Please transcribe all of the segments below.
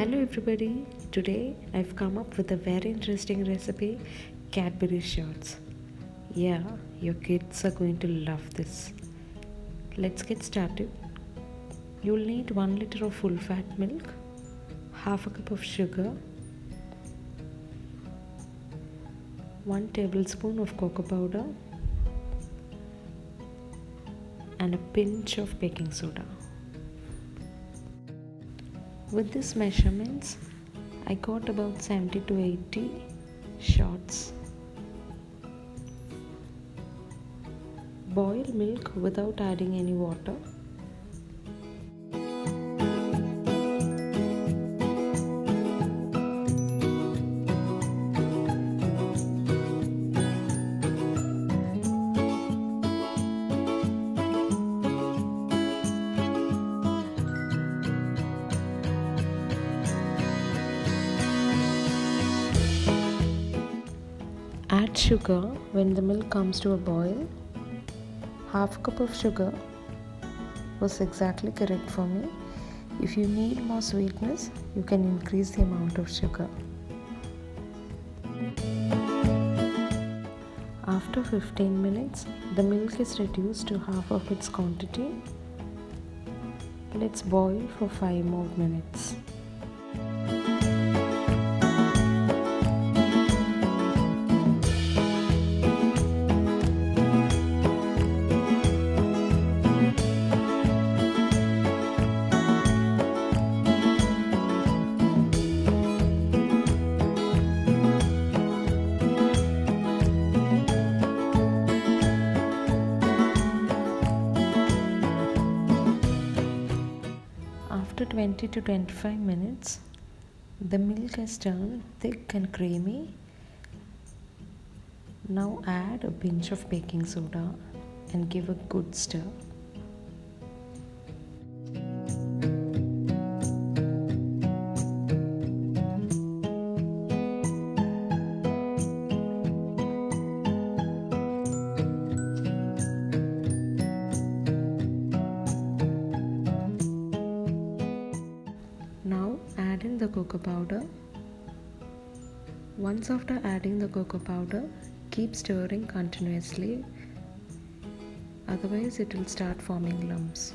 Hello everybody. Today I've come up with a very interesting recipe, Cadbury shots. Yeah, your kids are going to love this. Let's get started. You'll need 1 liter of full fat milk, half a cup of sugar, 1 tablespoon of cocoa powder and a pinch of baking soda. With these measurements, I got about 70 to 80 shots. Boil milk without adding any water. Add sugar when the milk comes to a boil. Half a cup of sugar was exactly correct for me. If you need more sweetness, you can increase the amount of sugar. After 15 minutes, the milk is reduced to half of its quantity. Let's boil for 5 more minutes. After 20 to 25 minutes, the milk has turned thick and creamy. Now add a pinch of baking soda and give a good stir. Now add in the cocoa powder. Once after adding the cocoa powder, keep stirring continuously, otherwise it will start forming lumps.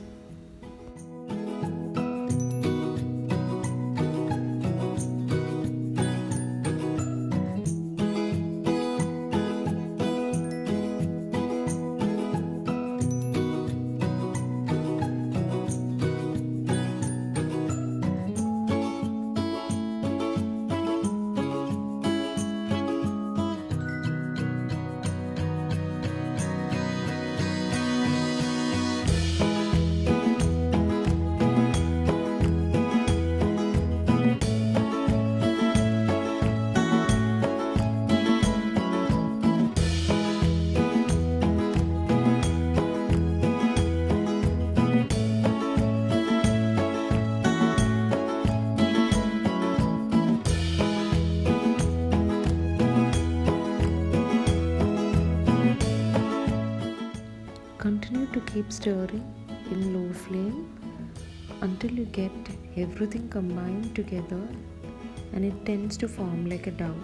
Continue to keep stirring in low flame until you get everything combined together and it tends to form like a dough.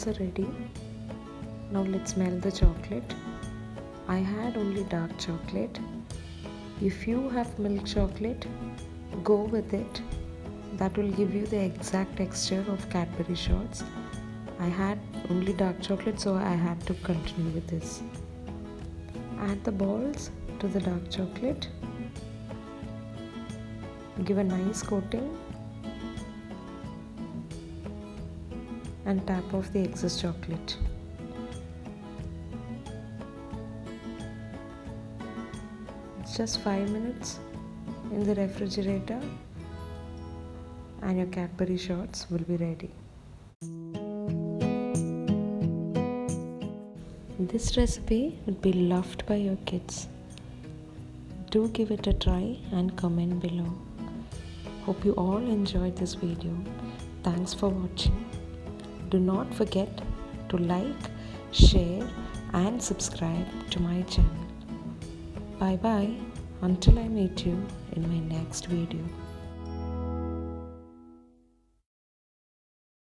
balls are ready. Now let's melt the chocolate. I had only dark chocolate. If you have milk chocolate, go with it. That will give you the exact texture of Cadbury shots. I had only dark chocolate, so I had to continue with this. Add the balls to the dark chocolate. Give a nice coating and tap off the excess chocolate. It's just 5 minutes in the refrigerator and your Cadbury shots will be ready. This recipe would be loved by your kids. Do give it a try and comment below. Hope you all enjoyed this video. Thanks for watching. Do not forget to like, share and subscribe to my channel. Bye bye until I meet you in my next video.